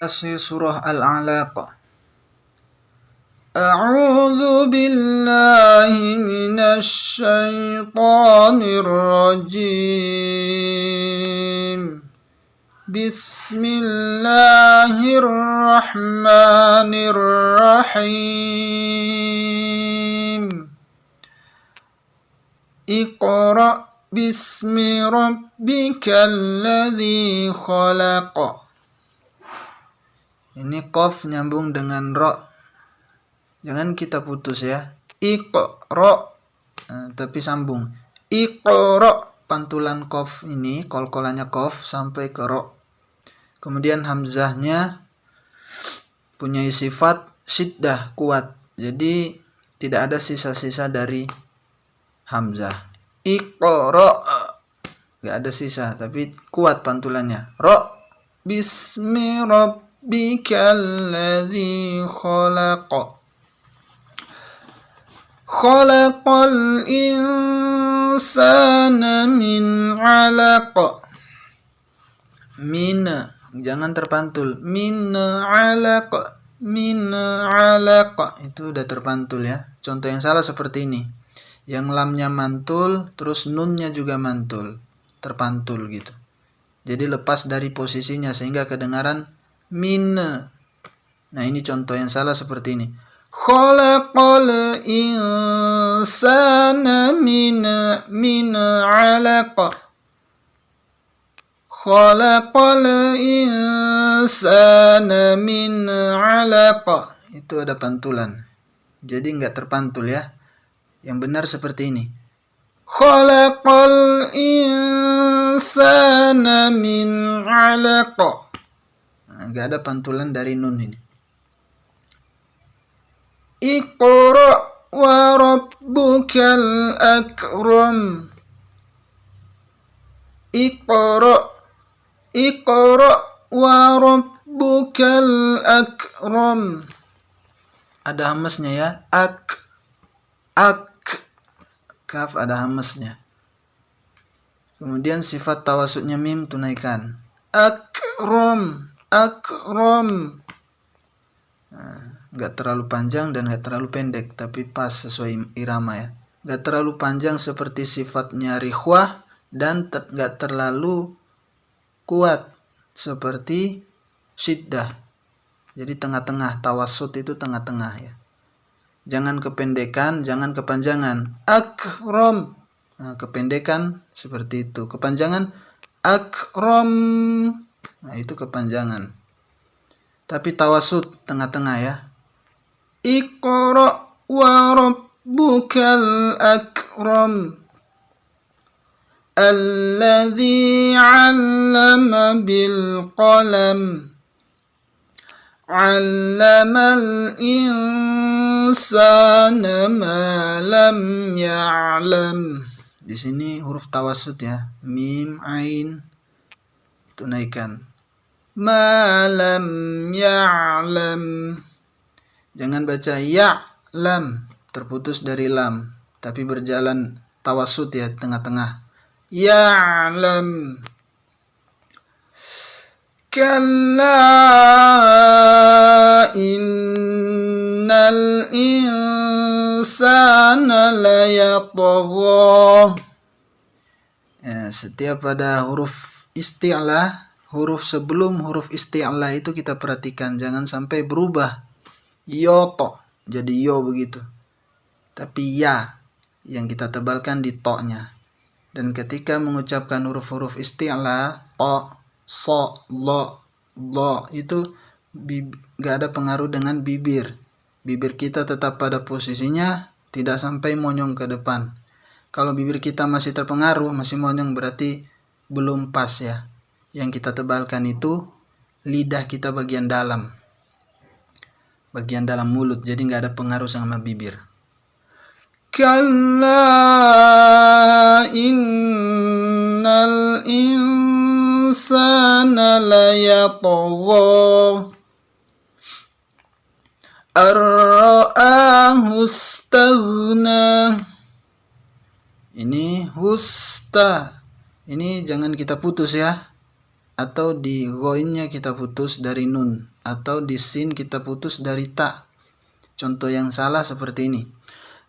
Surah Al-Alaq. A'udzu billahi minasy syaithanir rajim. Bismillahirrahmanirrahim. Iqra bismi rabbikal ladzi khalaq. Ini qaf nyambung dengan ro. Jangan kita putus ya. Iqra, tapi sambung. Iqra, pantulan qaf ini, kol-kolannya qaf sampai ke ro. Kemudian hamzahnya punya sifat syiddah, kuat. Jadi tidak ada sisa-sisa dari hamzah. Iqra, gak ada sisa, tapi kuat pantulannya. Ro, bismi rabbikal ladzi khalaq. Khalaqal insana min 'alaq. Min, jangan terpantul. Min 'alaq, min 'alaq. Itu udah terpantul ya. Contoh yang salah seperti ini. Yang lamnya mantul, terus nunnya juga mantul, terpantul gitu. Jadi lepas dari posisinya sehingga kedengaran min. Nah, ini contoh yang salah seperti ini. Khalaqal insana min 'alaq. Khalaqal insana min 'alaq. Itu ada pantulan. Jadi enggak terpantul ya. Yang benar seperti ini. Khalaqal insana min 'alaq. Enggak ada pantulan dari nun ini. Iqra wa rabbukal akram. Iqra wa rabbukal akram. Ada hamesnya ya. Ak. Kaf ada hamesnya. Kemudian sifat tawasudnya mim tunaikan. Akram. Gak terlalu panjang dan gak terlalu pendek, tapi pas sesuai irama ya. Gak terlalu panjang seperti sifatnya rikhwah dan gak terlalu kuat seperti syiddah. Jadi tengah-tengah, tawasud itu tengah-tengah ya. Jangan kependekan, jangan kepanjangan. Akram. Nah, kependekan seperti itu. Kepanjangan akram. Nah, itu kepanjangan. Tapi tawasud tengah-tengah ya. Iqra wa rabbukal akram. Alladzi 'allama bil qalam. 'Allamal insana ma lam ya'lam. Di sini huruf tawasud ya. Mim, ain tunaikan. Ma lam ya'lam. Jangan baca ya'lam, terputus dari lam, tapi berjalan tawasud ya, tengah-tengah. Ya'lam. Kalla innal insana layatgha. Ya, setiap ada huruf isti'la, huruf sebelum huruf isti'la itu kita perhatikan, jangan sampai berubah. Yoto, jadi yo begitu. Tapi ya yang kita tebalkan di to-nya. Dan ketika mengucapkan huruf-huruf isti'la, to, so, lo, itu gak ada pengaruh dengan bibir. Bibir kita tetap pada posisinya, tidak sampai monyong ke depan. Kalau bibir kita masih terpengaruh, masih monyong, berarti belum pas ya. Yang kita tebalkan itu lidah kita bagian dalam mulut, jadi gak ada pengaruh sama bibir. Kalla innal insana layatgha ar-ra'ahu istaghna. Ini husta. Ini jangan kita putus ya. Atau di ghoinnya kita putus dari nun. atau di sin kita putus dari ta. Contoh yang salah seperti ini.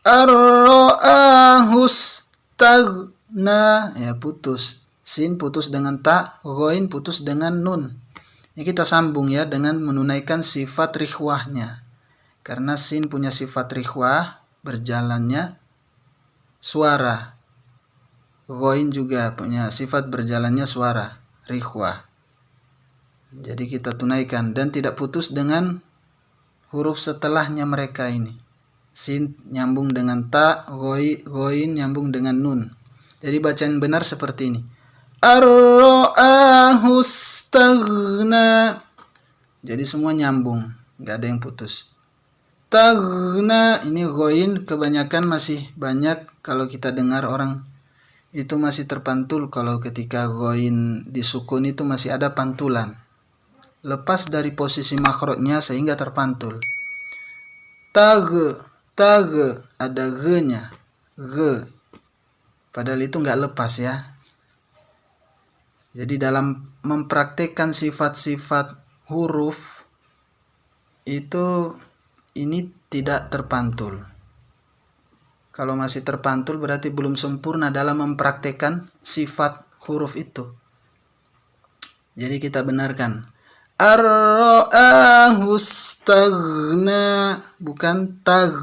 Ar-ra'ahus tagna, ya putus. Sin putus dengan ta, ghain putus dengan nun. Ini kita sambung ya dengan menunaikan sifat rikhwahnya. Karena sin punya sifat rikhwah, berjalannya suara. Ghain juga punya sifat berjalannya suara, rikhwah. Jadi kita tunaikan dan tidak putus dengan huruf setelahnya mereka ini. Sin nyambung dengan ta, ghain nyambung dengan nun. Jadi bacaan benar seperti ini. Ar-ra'ahu staghna. Jadi semua nyambung, nggak ada yang putus. Taghna, ini ghain kebanyakan masih banyak kalau kita dengar orang itu masih terpantul. Kalau ketika ghain disukun itu masih ada pantulan. Lepas dari posisi makhrajnya sehingga terpantul. Tag ada g-nya. G. Padahal itu nggak lepas ya. Jadi dalam mempraktekkan sifat-sifat huruf itu ini tidak terpantul. Kalau masih terpantul berarti belum sempurna dalam mempraktekkan sifat huruf itu. Jadi kita benarkan. Ar-ra'ahu staghna, bukan tag.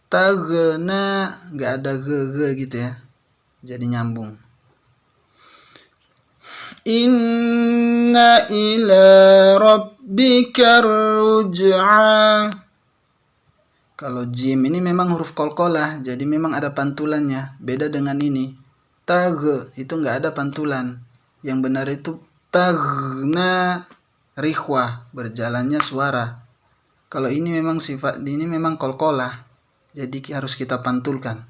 Tagna, nggak ada ge gitu ya. Jadi nyambung. Inna ila rabbika ruj'a. Kalau jim ini memang huruf qalqalah, jadi memang ada pantulannya. Beda dengan ini. Tag itu nggak ada pantulan. Yang benar itu tagna, rikhwah, berjalannya suara. Kalau ini memang sifat ini memang qalqalah, jadi harus kita pantulkan.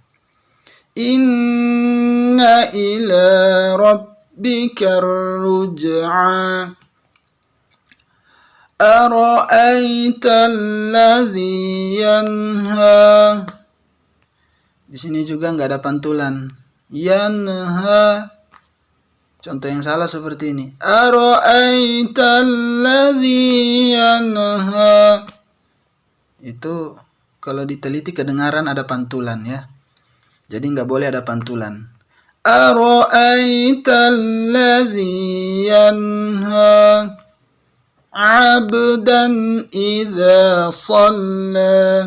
Inna ila rabbika ruj'a. Ara'aita alladhi yanha. Di sini juga nggak ada pantulan. Yanha. Contoh yang salah seperti ini. Ara'aita alladhi yanha. Itu kalau diteliti kedengaran ada pantulan ya. Jadi nggak boleh ada pantulan. Ara'aita alladhi yanha. Abdan idza shalla.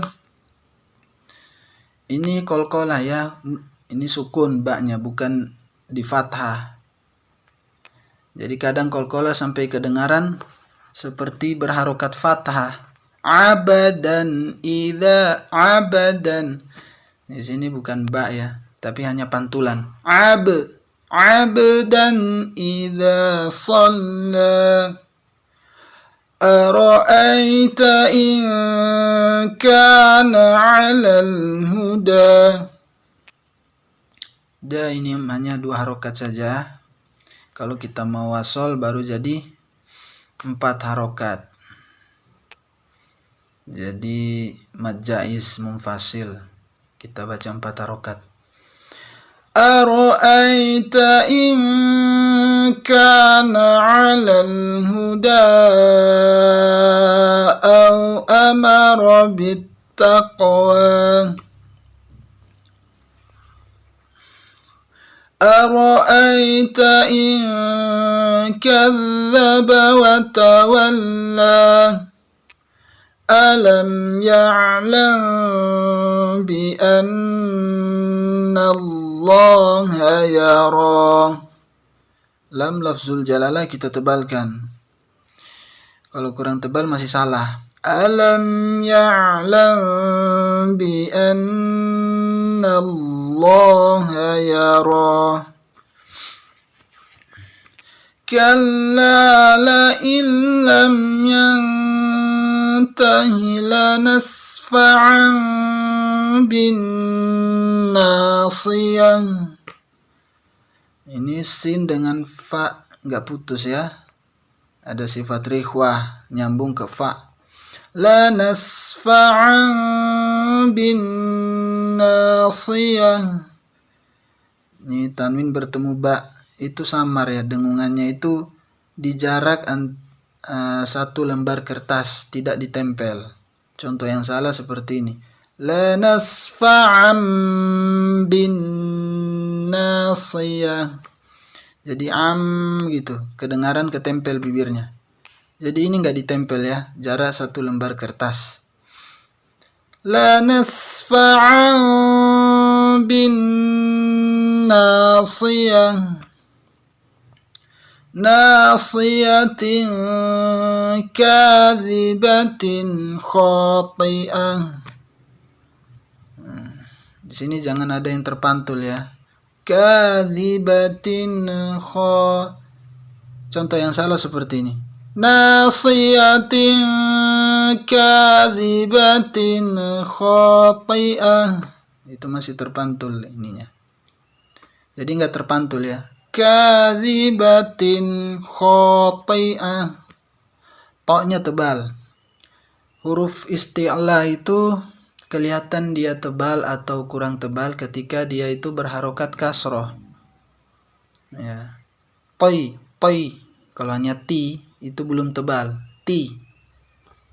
Ini qalqalah ya. Ini sukun ba-nya, bukan di fathah. Jadi kadang qalqalah sampai kedengaran seperti berharokat fathah. Abadan idza abadan. Di sini bukan ba ya, tapi hanya pantulan. Abdan idza shalla. Ara'aita in kana 'alal huda. Da ini hanya 2 harokat saja. Kalau kita mau wasol baru jadi 4 harokat. Jadi mad jaiz munfasil. Kita baca 4 harokat. Ara'aita in kana 'alal huda aw amara bittaqwa. Ara'aita in kadzdzaba wa tawalla. Alam ya'lam bi anna Allah yara. Lam lafzul jalalah kita tebalkan. Kalau kurang tebal masih salah. Alam ya'lam bi anna Allah yara. Kalla la illam yantahi lanasfa'an bin nasiyah. Ini sin dengan fa nggak putus ya. Ada sifat rikhwah nyambung ke fa. Lanasfa'an bin nasiyah. Ini tanwin bertemu ba itu samar ya, dengungannya itu di jarak satu lembar kertas, tidak ditempel. Contoh yang salah seperti ini. La nasfa'an bin nasiyah. Jadi gitu, kedengaran ketempel bibirnya. Jadi ini nggak ditempel ya, jarak satu lembar kertas. La nasfa'an bin nasiyah. Nasiyatin kadhibatin khati'ah. Di sini jangan ada yang terpantul ya. Kadhibatin Contoh yang salah seperti ini. Nasiyatin kadhibatin khati'ah. Itu masih terpantul ininya. Jadi nggak terpantul ya. Kadhibatin khati'ah. Toknya tebal. Huruf isti'la itu kelihatan dia tebal atau kurang tebal ketika dia itu berharokat kasroh. Ya. Toi. Kalau hanya ti itu belum tebal. Ti.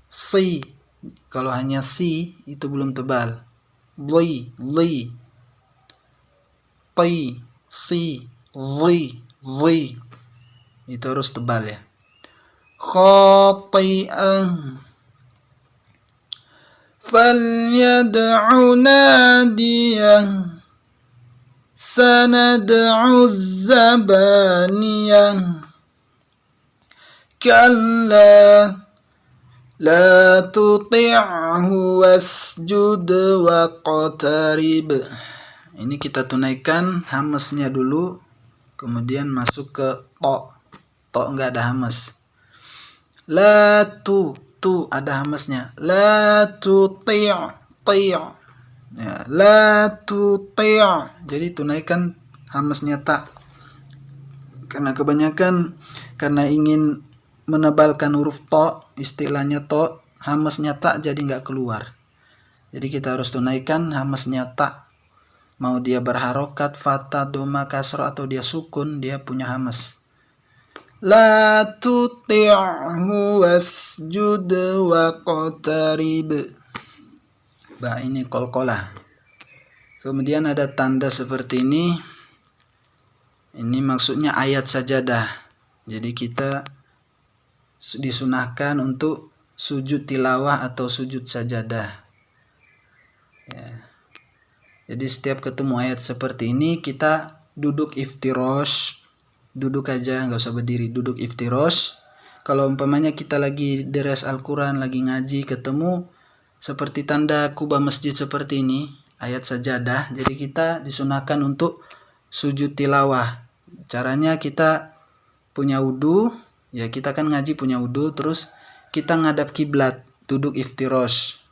Si. Kalau hanya si itu belum tebal. Li. Ti. Si. Zi. Itu harus tebal ya. Khati'ah. Falyad'u nadiyah. Sanad'u zabaniyah. Kalla la tuti'hu wasjud waqtarib. Ini kita tunaikan hamesnya dulu, kemudian masuk ke to. To enggak ada hames. La tu ada hamesnya. La tuti'. Ya, la tuti'. Jadi tunaikan hamesnya tak. Karena kebanyakan karena ingin menebalkan huruf to, istilahnya to, hamesnya tak jadi enggak keluar. Jadi kita harus tunaikan hamesnya tak. Mau dia berharokat, fathah, doma, kasroh atau dia sukun, dia punya hames. La tuti'hu wasjud waqtarib. Bah, ini qalqalah. Kemudian ada tanda seperti ini. Ini maksudnya ayat sajadah. Jadi kita disunahkan untuk sujud tilawah atau sujud sajadah. Ya. Jadi setiap ketemu ayat seperti ini kita duduk iftirosh. Duduk aja, nggak usah berdiri, duduk iftirosh. Kalau umpamanya kita lagi deres Al-Quran, lagi ngaji, ketemu seperti tanda kubah masjid seperti ini, ayat sajadah, jadi kita disunahkan untuk sujud tilawah. Caranya kita punya wudu, ya kita kan ngaji punya wudu, terus kita ngadap kiblat, duduk iftirosh,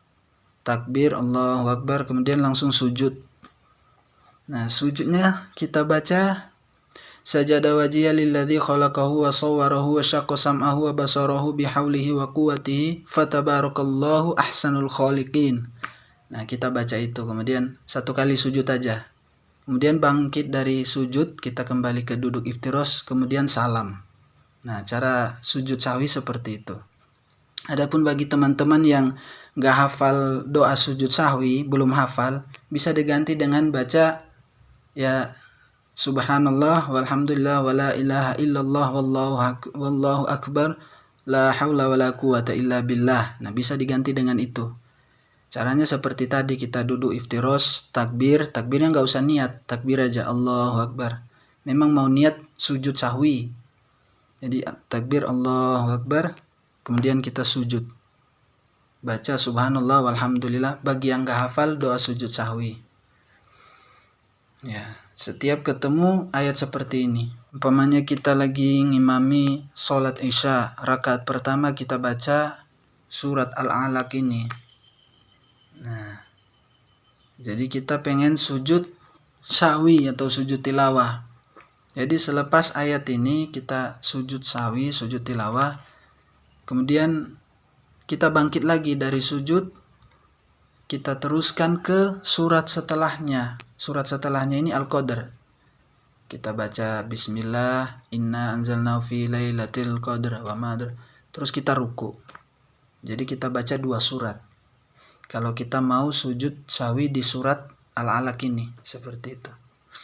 takbir, Allahu Akbar, kemudian langsung sujud. Nah sujudnya kita baca sajada wajhiya lilladzi khalaqahu wa sawwarahu wa syaqqa sam'ahu wa basarahu bihaulihi wa quwwatihi fatabarakallahu ahsanul khaliqin. Nah, kita baca itu, kemudian satu kali sujud aja. Kemudian bangkit dari sujud, kita kembali ke duduk iftirosh, kemudian salam. Nah, cara sujud sahwi seperti itu. Adapun bagi teman-teman yang nggak hafal doa sujud sahwi, belum hafal, bisa diganti dengan baca ya Subhanallah walhamdulillah wala ilaha illallah wallahu akbar la haula wala quwata illa billah. Nah, bisa diganti dengan itu. Caranya seperti tadi, kita duduk iftirosh, takbirnya nggak usah niat, takbir aja Allahu Akbar. Memang mau niat sujud sahwi. Jadi takbir Allahu Akbar, kemudian kita sujud. Baca subhanallah walhamdulillah bagi yang nggak hafal doa sujud sahwi. Ya, setiap ketemu ayat seperti ini. Umpamanya kita lagi ngimami sholat isya, rakaat pertama kita baca surat Al-Alaq ini. Nah, jadi kita pengen sujud sahwi atau sujud tilawah. Jadi selepas ayat ini kita sujud sahwi, sujud tilawah. Kemudian kita bangkit lagi dari sujud, kita teruskan ke surat setelahnya. Surat setelahnya ini Al-Qadr. Kita baca bismillah, inna anzalnahu fi lailatul qadr wa ma terus kita ruku. Jadi kita baca 2 surat. Kalau kita mau sujud sawi di surat Al-Alaq ini, seperti itu.